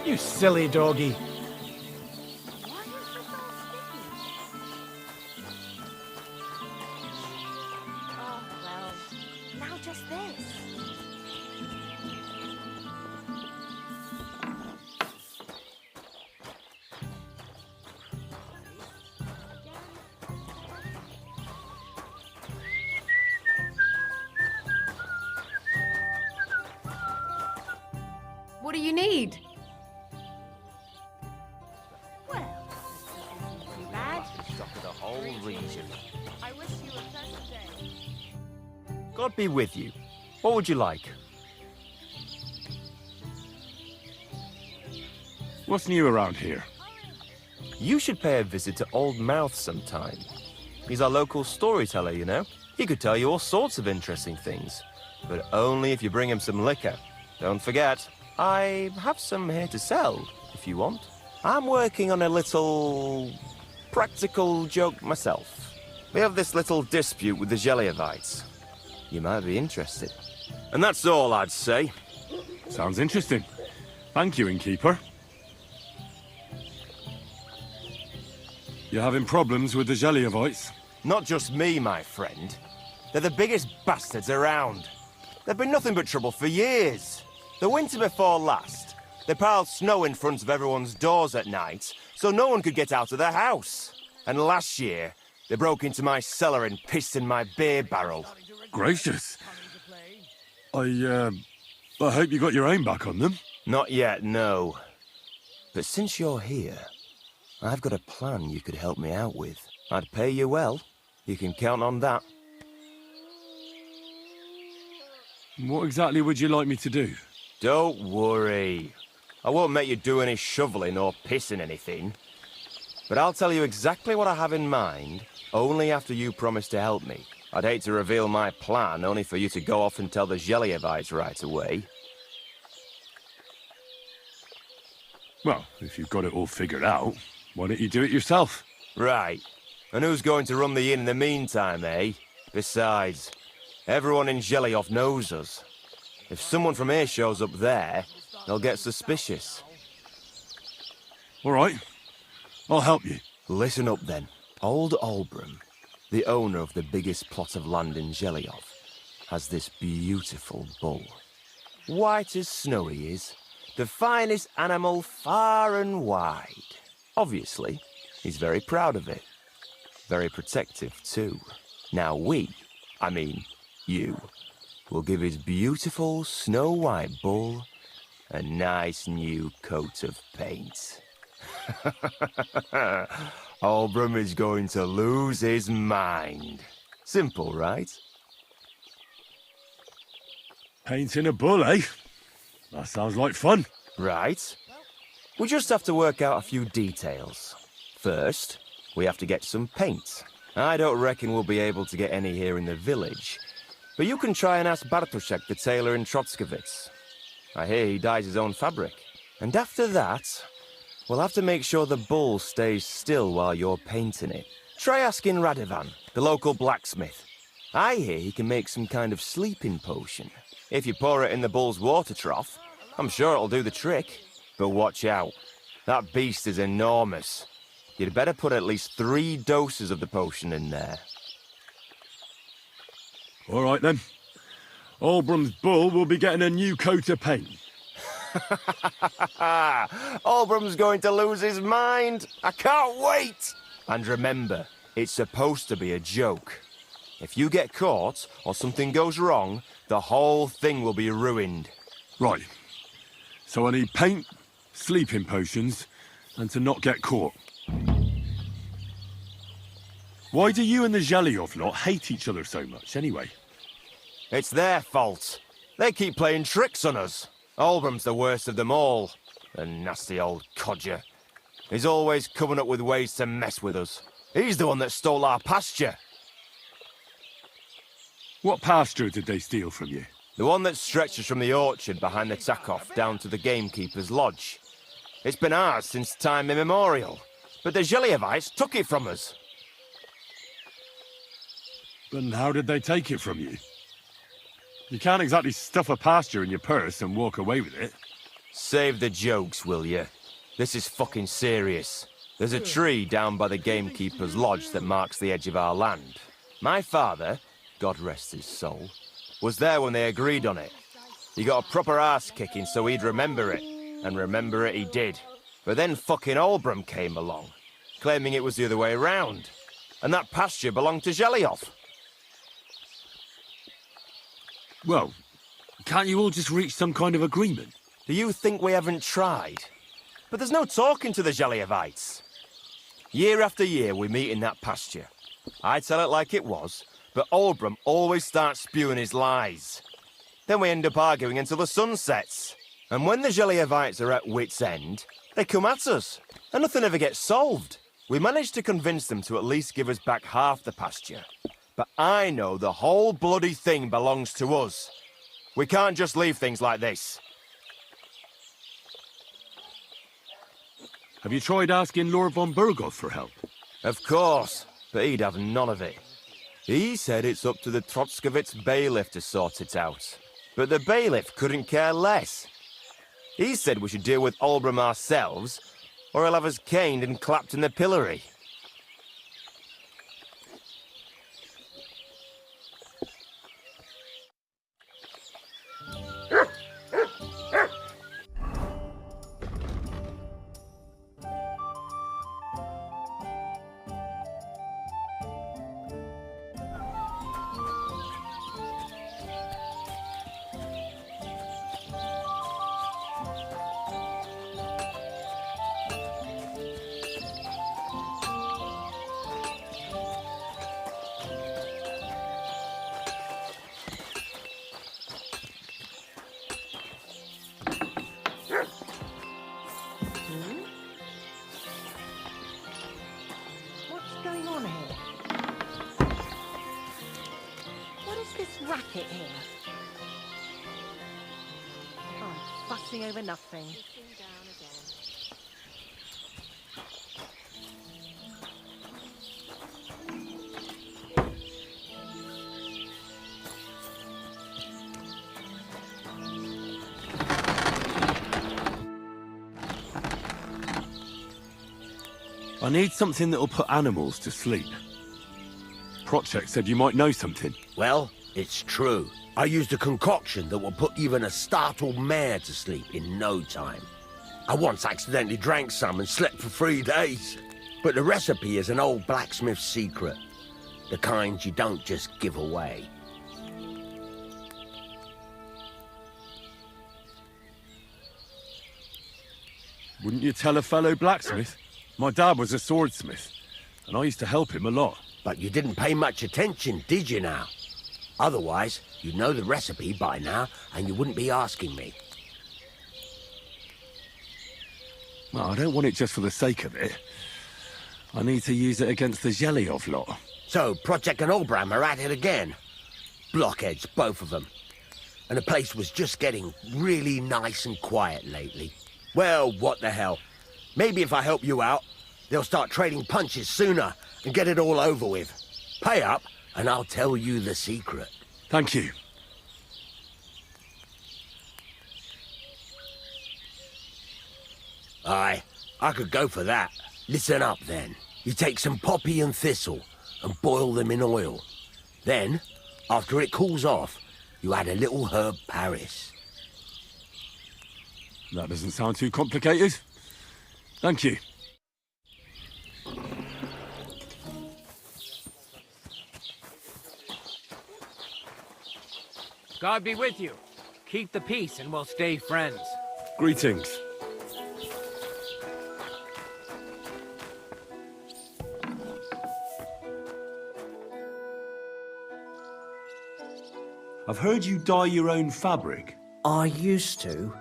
You silly doggy. Why is this all sticky? Oh, well, now just this. What do you need? Well, this isn't too bad. Stock of the whole region. I wish you a pleasant day. God be with you. What would you like? What's new around here? You should pay a visit to Old Mouth sometime. He's our local storyteller, you know. He could tell you all sorts of interesting things. But only if you bring him some liquor. Don't forget, I have some here to sell, if you want. I'm working on a little practical joke myself. We have this little dispute with the Geliovites. You might be interested. And that's all I'd say. Sounds interesting. Thank you, innkeeper. You having problems with the Geliovites? Not just me, my friend. They're the biggest bastards around. They've been nothing but trouble for years. The winter before last, they piled snow in front of everyone's doors at night, so no one could get out of their house. And last year, they broke into my cellar and pissed in my beer barrel. Gracious. I hope you got your aim back on them. Not yet, no. But since you're here, I've got a plan you could help me out with. I'd pay you well. You can count on that. What exactly would you like me to do? Don't worry. I won't make you do any shoveling or pissing anything. But I'll tell you exactly what I have in mind, only after you promise to help me. I'd hate to reveal my plan, only for you to go off and tell the Geliovites right away. Well, if you've got it all figured out, why don't you do it yourself? Right. And who's going to run the inn in the meantime, eh? Besides, everyone in Gelioff knows us. If someone from here shows up there, they'll get suspicious. All right. I'll help you. Listen up then. Old Olbram, the owner of the biggest plot of land in Gelioff, has this beautiful bull. White as snow he is. The finest animal far and wide. Obviously, he's very proud of it. Very protective too. Now you, will give his beautiful snow-white bull a nice new coat of paint. Olbram is going to lose his mind. Simple, right? Painting a bull, eh? That sounds like fun. Right. We just have to work out a few details. First, we have to get some paint. I don't reckon we'll be able to get any here in the village, but you can try and ask Bartoszek, the tailor in Trotskovitz. I hear he dyes his own fabric. And after that, we'll have to make sure the bull stays still while you're painting it. Try asking Radovan, the local blacksmith. I hear he can make some kind of sleeping potion. If you pour it in the bull's water trough, I'm sure it'll do the trick. But watch out. That beast is enormous. You'd better put at least 3 doses of the potion in there. All right, then. Olbram's bull will be getting a new coat of paint. Olbram's going to lose his mind. I can't wait. And remember, it's supposed to be a joke. If you get caught or something goes wrong, the whole thing will be ruined. Right. So I need paint, sleeping potions, and to not get caught. Why do you and the Gelioff lot hate each other so much, anyway? It's their fault. They keep playing tricks on us. Olbram's the worst of them all. The nasty old codger. He's always coming up with ways to mess with us. He's the one that stole our pasture. What pasture did they steal from you? The one that stretches from the orchard behind the Takoff down to the gamekeeper's lodge. It's been ours since time immemorial, but the Geliovites took it from us. And how did they take it from you? You can't exactly stuff a pasture in your purse and walk away with it. Save the jokes, will you? This is fucking serious. There's a tree down by the gamekeeper's lodge that marks the edge of our land. My father, God rest his soul, was there when they agreed on it. He got a proper ass kicking so he'd remember it. And remember it he did. But then fucking Olbram came along, claiming it was the other way around. And that pasture belonged to Jelioff. Well, can't you all just reach some kind of agreement? Do you think we haven't tried? But there's no talking to the Jeliovites. Year after year we meet in that pasture. I tell it like it was, but Olbram always starts spewing his lies. Then we end up arguing until the sun sets. And when the Jeliovites are at wit's end, they come at us, and nothing ever gets solved. We managed to convince them to at least give us back half the pasture. But I know the whole bloody thing belongs to us. We can't just leave things like this. Have you tried asking Lord von Burgos for help? Of course, but he'd have none of it. He said it's up to the Trotskovitz bailiff to sort it out. But the bailiff couldn't care less. He said we should deal with Olbram ourselves, or he'll have us caned and clapped in the pillory. What's going on here? What is this racket here? Oh, fussing over nothing. I need something that'll put animals to sleep. Project said you might know something. Well, it's true. I used a concoction that will put even a startled mare to sleep in no time. I once accidentally drank some and slept for 3 days. But the recipe is an old blacksmith's secret. The kind you don't just give away. Wouldn't you tell a fellow blacksmith? My dad was a swordsmith, and I used to help him a lot. But you didn't pay much attention, did you now? Otherwise, you'd know the recipe by now, and you wouldn't be asking me. Well, I don't want it just for the sake of it. I need to use it against the Zhelyov lot. So, Project and Olbram are at it again. Blockheads, both of them. And the place was just getting really nice and quiet lately. Well, what the hell. Maybe if I help you out, they'll start trading punches sooner and get it all over with. Pay up, and I'll tell you the secret. Thank you. Aye, I could go for that. Listen up, then. You take some poppy and thistle and boil them in oil. Then, after it cools off, you add a little herb Paris. That doesn't sound too complicated. Thank you. God be with you. Keep the peace and we'll stay friends. Greetings. I've heard you dye your own fabric. I used to.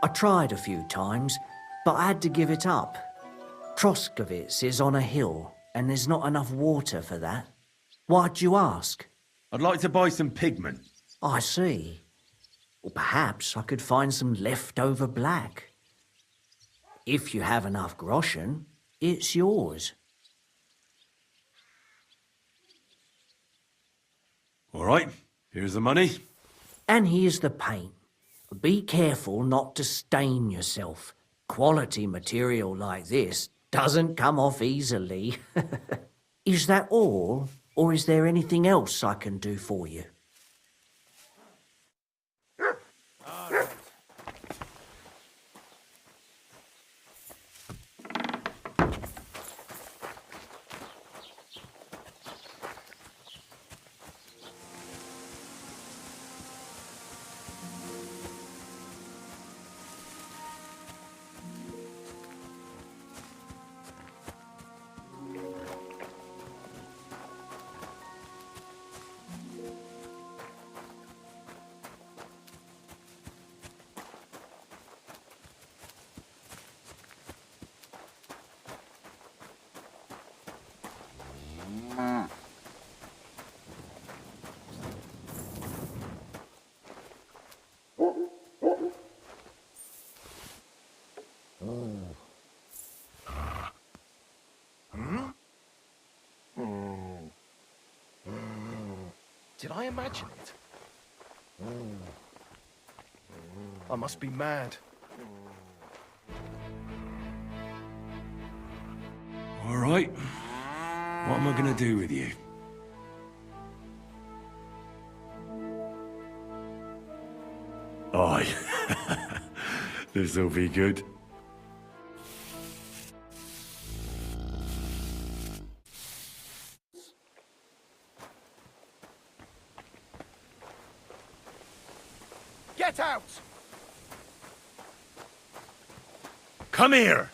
I tried a few times, but I had to give it up. Troskovitz is on a hill, and there's not enough water for that. Why'd you ask? I'd like to buy some pigment. I see. Well, perhaps I could find some leftover black. If you have enough groschen, it's yours. All right, here's the money. And here's the paint. Be careful not to stain yourself. Quality material like this doesn't come off easily. Is that all, or is there anything else I can do for you? Did I imagine it? I must be mad. All right. What am I gonna do with you? Aye. This'll be good. Get out! Come here!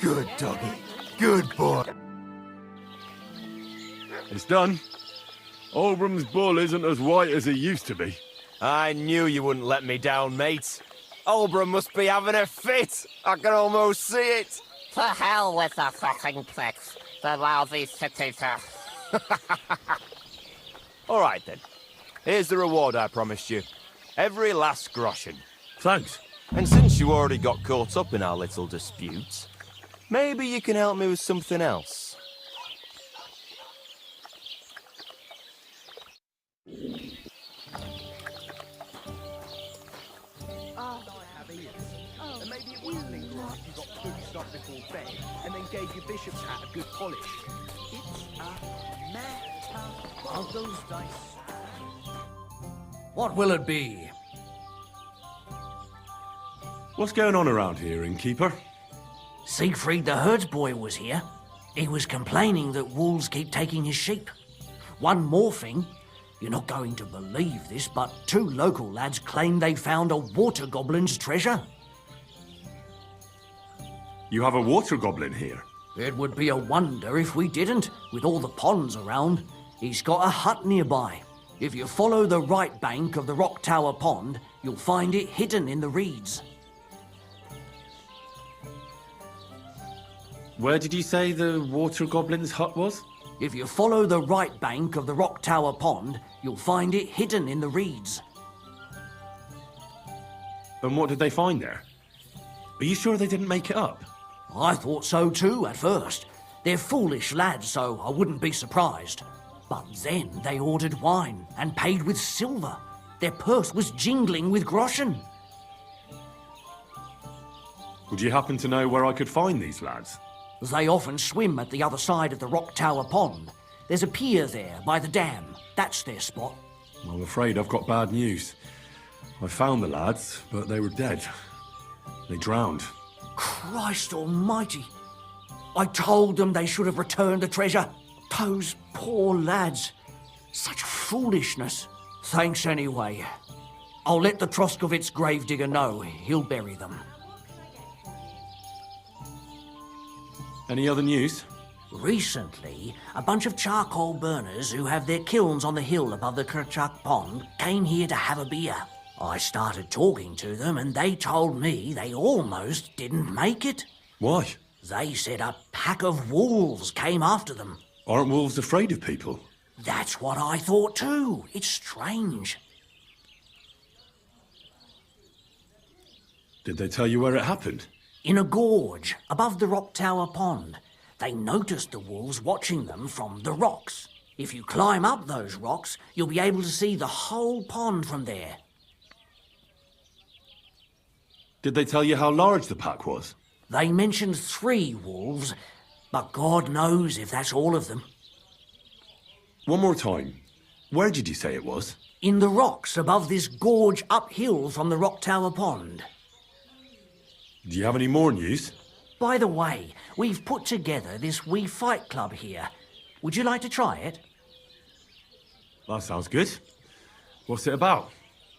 Good doggy. Good boy. It's done. Oldbram's bull isn't as white as it used to be. I knew you wouldn't let me down, mate. Oldbram must be having a fit. I can almost see it. To hell with the fucking pricks. The lousy city-eater. All right, then. Here's the reward I promised you. Every last groschen. Thanks. And since you already got caught up in our little dispute, maybe you can help me with something else. And maybe it wouldn't linger on if you got pooced up before bed and then gave your bishop's hat a good polish. It's a matter of those dice. What will it be? What's going on around here, innkeeper? Siegfried the herdsboy was here. He was complaining that wolves keep taking his sheep. One more thing. You're not going to believe this, but 2 local lads claim they found a water goblin's treasure. You have a water goblin here? It would be a wonder if we didn't, with all the ponds around. He's got a hut nearby. If you follow the right bank of the Rock Tower Pond, you'll find it hidden in the reeds. Where did you say the water goblin's hut was? If you follow the right bank of the Rock Tower Pond, you'll find it hidden in the reeds. And what did they find there? Are you sure they didn't make it up? I thought so too at first. They're foolish lads, so I wouldn't be surprised. But then they ordered wine and paid with silver. Their purse was jingling with groschen. Would you happen to know where I could find these lads? They often swim at the other side of the Rock Tower Pond. There's a pier there by the dam. That's their spot. I'm afraid I've got bad news. I found the lads, but they were dead. They drowned. Christ almighty! I told them they should have returned the treasure. Those poor lads. Such foolishness. Thanks anyway. I'll let the Troskovitz gravedigger know. He'll bury them. Any other news? Recently, a bunch of charcoal burners who have their kilns on the hill above the Kerchak pond came here to have a beer. I started talking to them and they told me they almost didn't make it. Why? They said a pack of wolves came after them. Aren't wolves afraid of people? That's what I thought too. It's strange. Did they tell you where it happened? In a gorge above the Rock Tower pond. They noticed the wolves watching them from the rocks. If you climb up those rocks, you'll be able to see the whole pond from there. Did they tell you how large the pack was? They mentioned 3 wolves, but God knows if that's all of them. One more time. Where did you say it was? In the rocks above this gorge uphill from the Rock Tower pond. Do you have any more news? By the way, we've put together this wee fight club here. Would you like to try it? That sounds good. What's it about?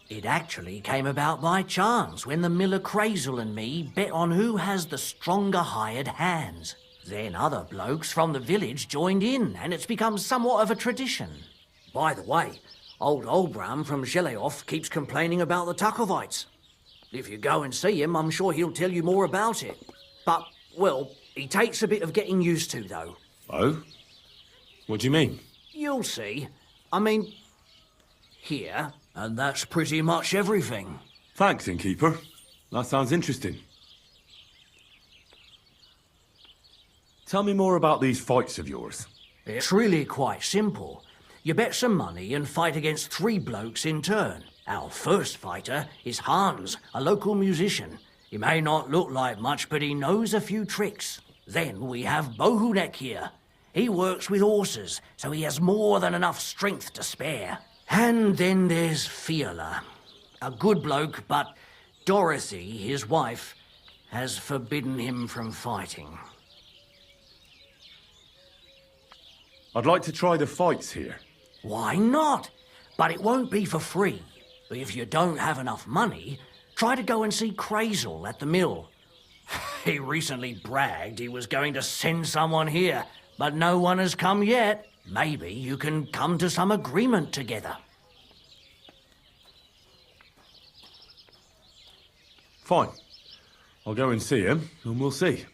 It actually came about by chance when the miller Crazel and me bet on who has the stronger hired hands. Then other blokes from the village joined in, and it's become somewhat of a tradition. By the way, old Olbram from Zheleov keeps complaining about the Takovites. If you go and see him, I'm sure he'll tell you more about it. But, well, he takes a bit of getting used to, though. Oh? What do you mean? You'll see. I mean, here, and that's pretty much everything. Thanks, innkeeper. That sounds interesting. Tell me more about these fights of yours. It's really quite simple. You bet some money and fight against 3 blokes in turn. Our first fighter is Hans, a local musician. He may not look like much, but he knows a few tricks. Then we have Bohunek here. He works with horses, so he has more than enough strength to spare. And then there's Fiala. A good bloke, but Dorothy, his wife, has forbidden him from fighting. I'd like to try the fights here. Why not? But it won't be for free. If you don't have enough money, try to go and see Crazel at the mill. He recently bragged he was going to send someone here, but no one has come yet. Maybe you can come to some agreement together. Fine. I'll go and see him, and we'll see.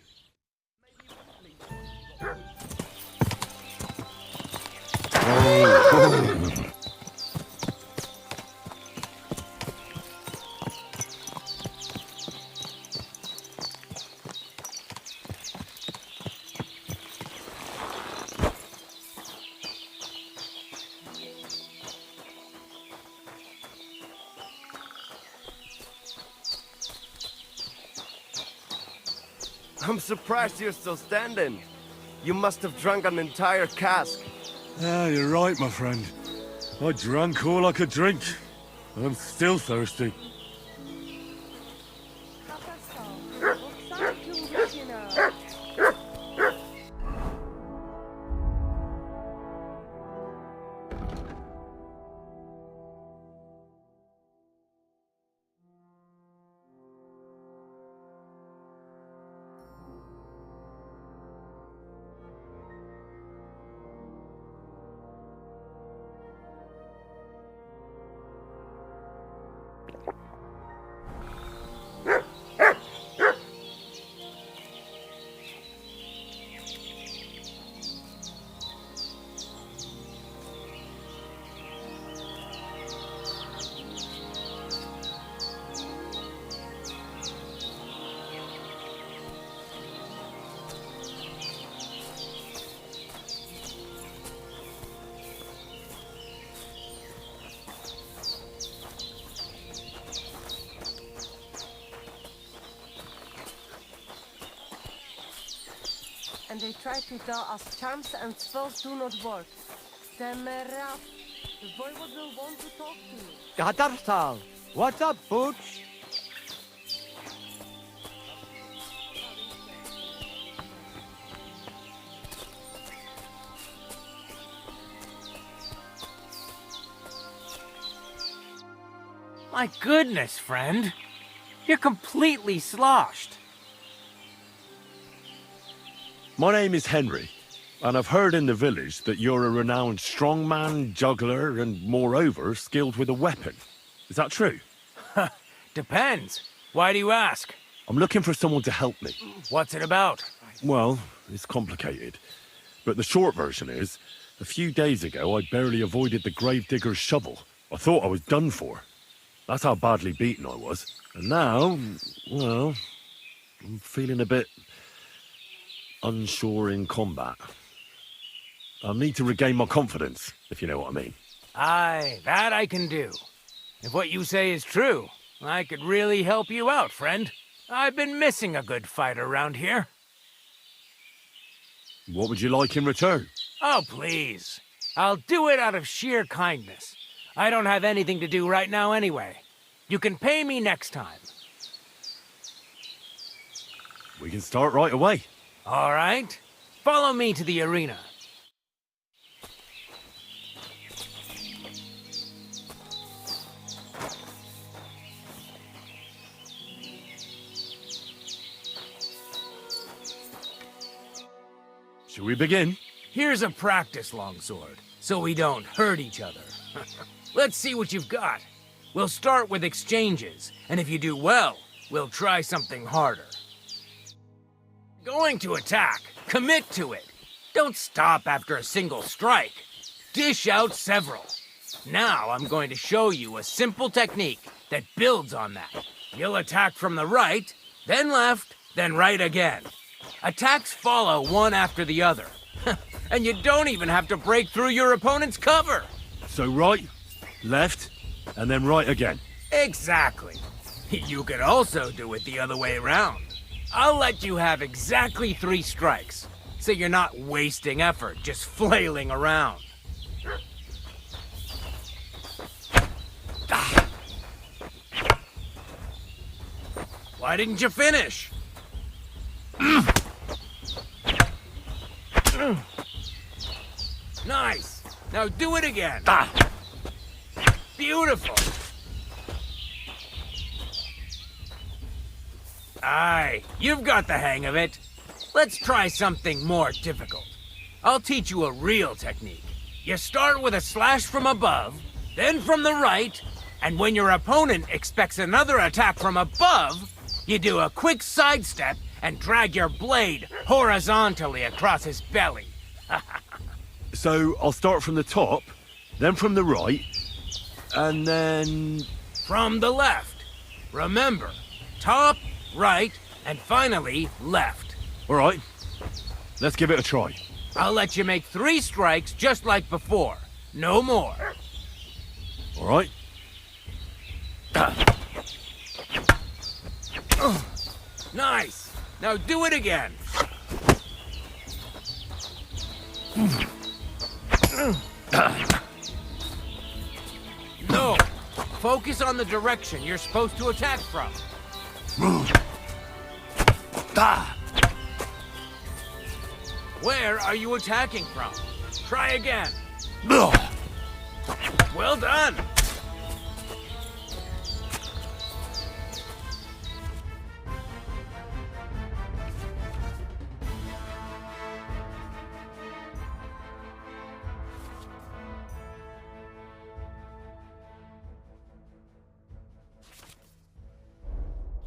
I'm surprised you're still standing. You must have drunk an entire cask. Ah, you're right, my friend. I drank all I could drink. I'm still thirsty. And they try to tell us charms and spells do not work. Then, the voivode will want to talk to you. Gadarsal, what's up, Butch? My goodness, friend. You're completely sloshed. My name is Henry, and I've heard in the village that you're a renowned strongman, juggler, and moreover, skilled with a weapon. Is that true? Depends. Why do you ask? I'm looking for someone to help me. What's it about? Well, it's complicated. But the short version is, a few days ago I barely avoided the gravedigger's shovel. I thought I was done for. That's how badly beaten I was. And now, well, I'm feeling a bit unsure in combat. I need to regain my confidence, if you know what I mean. Aye, that I can do. If what you say is true, I could really help you out, friend. I've been missing a good fighter around here. What would you like in return? Oh, please. I'll do it out of sheer kindness. I don't have anything to do right now anyway. You can pay me next time. We can start right away. All right. Follow me to the arena. Shall we begin? Here's a practice longsword, so we don't hurt each other. Let's see what you've got. We'll start with exchanges, and if you do well, we'll try something harder. Going to attack. Commit to it. Don't stop after a single strike. Dish out several. Now I'm going to show you a simple technique that builds on that. You'll attack from the right, then left, then right again. Attacks follow one after the other. And you don't even have to break through your opponent's cover. So right, left, and then right again. Exactly. You could also do it the other way around. I'll let you have exactly 3 strikes, so you're not wasting effort just flailing around. Ah. Why didn't you finish? Nice. Now do it again. Beautiful. Aye, you've got the hang of it. Let's try something more difficult. I'll teach you a real technique. You start with a slash from above, then from the right, and when your opponent expects another attack from above, you do a quick sidestep and drag your blade horizontally across his belly. So I'll start from the top, then from the right, and then... From the left. Remember, top, right, and finally, left. All right, let's give it a try. I'll let you make 3 strikes just like before. No more. All right. Nice. Now do it again. No. Focus on the direction you're supposed to attack from. Where are you attacking from? Try again. Well done.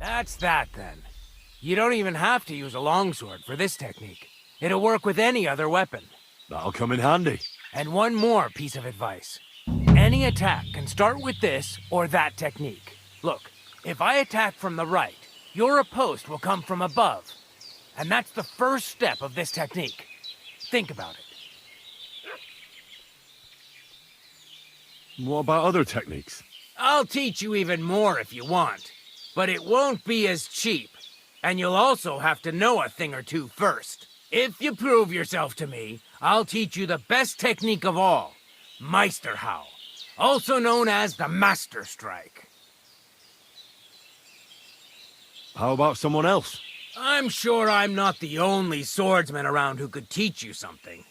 That's that, then. You don't even have to use a longsword for this technique. It'll work with any other weapon. That'll come in handy. And one more piece of advice. Any attack can start with this or that technique. Look, if I attack from the right, your oppost will come from above. And that's the first step of this technique. Think about it. What about other techniques? I'll teach you even more if you want. But it won't be as cheap. And you'll also have to know a thing or two first. If you prove yourself to me, I'll teach you the best technique of all. Meisterhau, also known as the Master Strike. How about someone else? I'm sure I'm not the only swordsman around who could teach you something.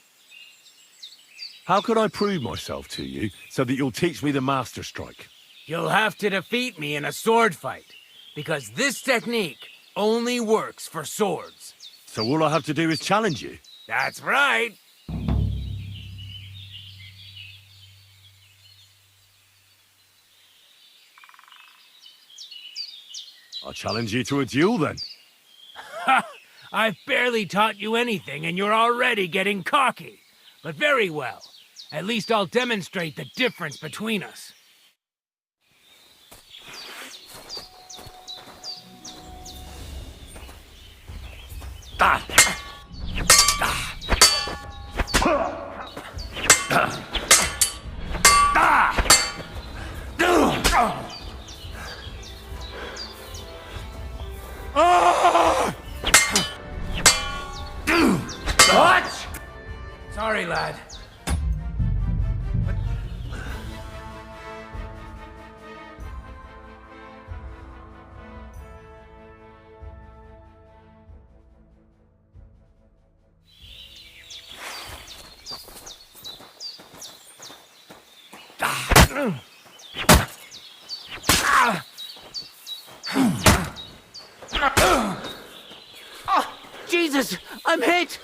How could I prove myself to you so that you'll teach me the Master Strike? You'll have to defeat me in a sword fight, because this technique only works for swords. So all I have to do is challenge you? That's right. I'll challenge you to a duel then. Ha! I've barely taught you anything and you're already getting cocky. But very well. At least I'll demonstrate the difference between us. What? Sorry, lad. Jesus, I'm hit!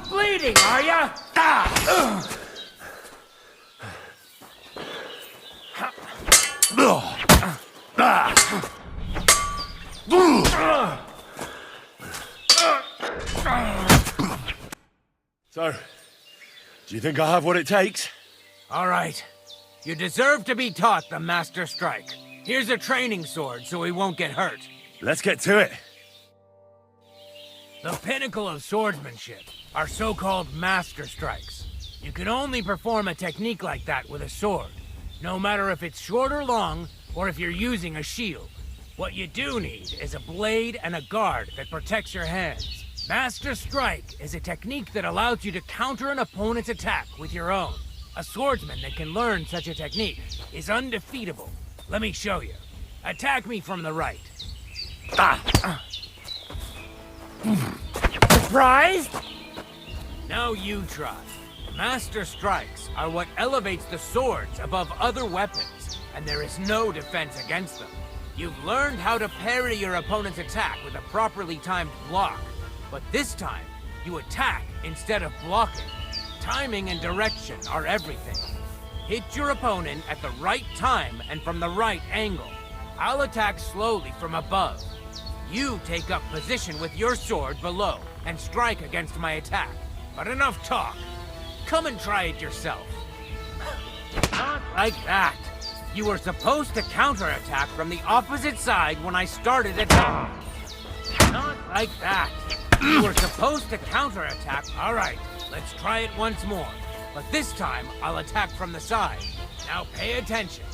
Bleeding, are ya? So, do you think I have what it takes? All right. You deserve to be taught the Master Strike. Here's a training sword so he won't get hurt. Let's get to it. The pinnacle of swordsmanship are so-called Master Strikes. You can only perform a technique like that with a sword, no matter if it's short or long, or if you're using a shield. What you do need is a blade and a guard that protects your hands. Master Strike is a technique that allows you to counter an opponent's attack with your own. A swordsman that can learn such a technique is undefeatable. Let me show you. Attack me from the right. Surprised? Now you try. Master Strikes are what elevates the swords above other weapons, and there is no defense against them. You've learned how to parry your opponent's attack with a properly timed block, but this time, you attack instead of blocking. Timing and direction are everything. Hit your opponent at the right time and from the right angle. I'll attack slowly from above. You take up position with your sword below and strike against my attack. But enough talk. Come and try it yourself. Not like that. You were supposed to counterattack from the opposite side when I started attacking. Not like that. You were supposed to counterattack. All right, let's try it once more. But this time, I'll attack from the side. Now pay attention.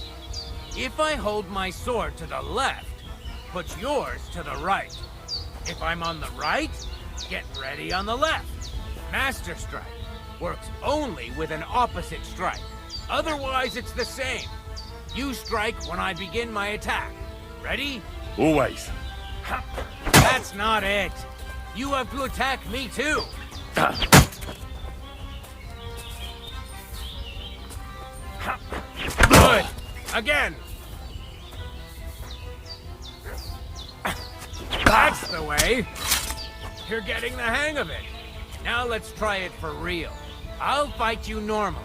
If I hold my sword to the left, put yours to the right. If I'm on the right, get ready on the left. Master Strike works only with an opposite strike. Otherwise, it's the same. You strike when I begin my attack. Ready? Always. That's not it. You have to attack me too. Good. Again. That's the way. You're getting the hang of it. Now let's try it for real. I'll fight you normally,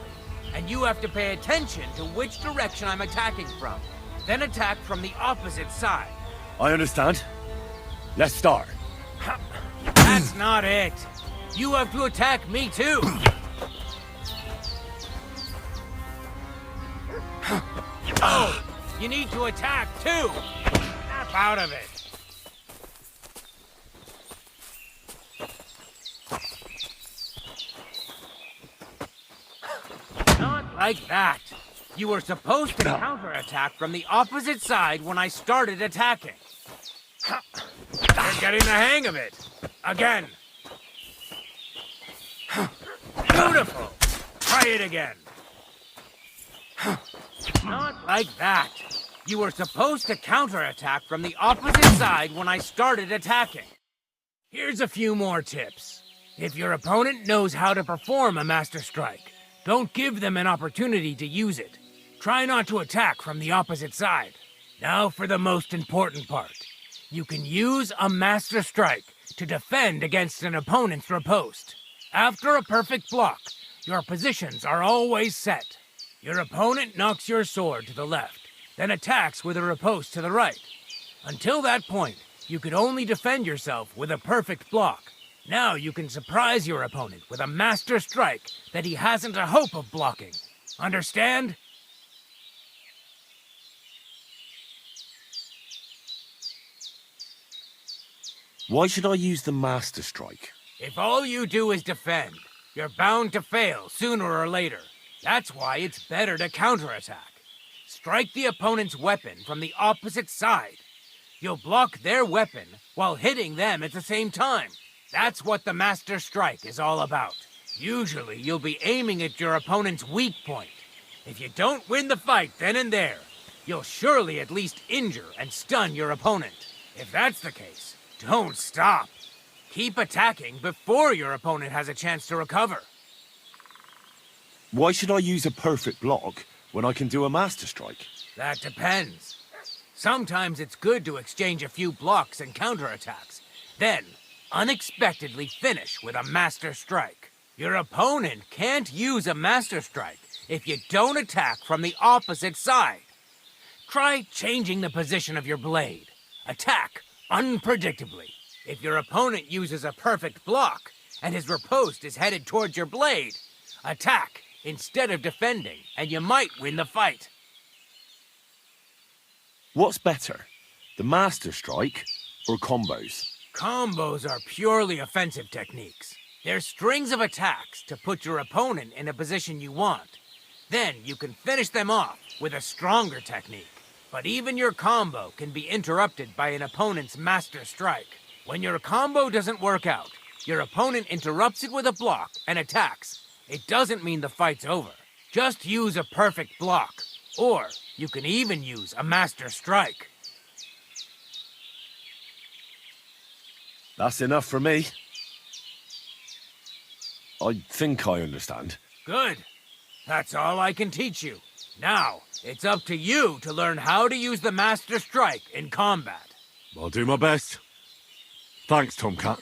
and you have to pay attention to which direction I'm attacking from. Then attack from the opposite side. I understand. Let's start. That's not it. You have to attack me too. Oh, you need to attack too. Snap out of it. Not like that. You were supposed to counterattack from the opposite side when I started attacking. You're getting the hang of it. Again. Beautiful. Try it again. Not like that. You were supposed to counterattack from the opposite side when I started attacking. Here's a few more tips. If your opponent knows how to perform a Master Strike, don't give them an opportunity to use it. Try not to attack from the opposite side. Now for the most important part. You can use a Master Strike to defend against an opponent's riposte. After a perfect block, your positions are always set. Your opponent knocks your sword to the left, then attacks with a riposte to the right. Until that point, you could only defend yourself with a perfect block. Now you can surprise your opponent with a Master Strike that he hasn't a hope of blocking. Understand? Why should I use the Master Strike? If all you do is defend, you're bound to fail sooner or later. That's why it's better to counterattack. Strike the opponent's weapon from the opposite side. You'll block their weapon while hitting them at the same time. That's what the Master Strike is all about. Usually, you'll be aiming at your opponent's weak point. If you don't win the fight then and there, you'll surely at least injure and stun your opponent. If that's the case, don't stop. Keep attacking before your opponent has a chance to recover. Why should I use a perfect block when I can do a Master Strike? That depends. Sometimes it's good to exchange a few blocks and counterattacks, then unexpectedly finish with a Master Strike. Your opponent can't use a Master Strike if you don't attack from the opposite side. Try changing the position of your blade. Attack unpredictably. If your opponent uses a perfect block and his riposte is headed towards your blade, attack instead of defending, and you might win the fight. What's better, the Master Strike or combos? Combos are purely offensive techniques. They're strings of attacks to put your opponent in a position you want. Then you can finish them off with a stronger technique. But even your combo can be interrupted by an opponent's Master Strike. When your combo doesn't work out, your opponent interrupts it with a block and attacks. It doesn't mean the fight's over. Just use a perfect block. Or you can even use a Master Strike. That's enough for me. I think I understand. Good. That's all I can teach you. Now, it's up to you to learn how to use the Master Strike in combat. I'll do my best. Thanks, Tomcat.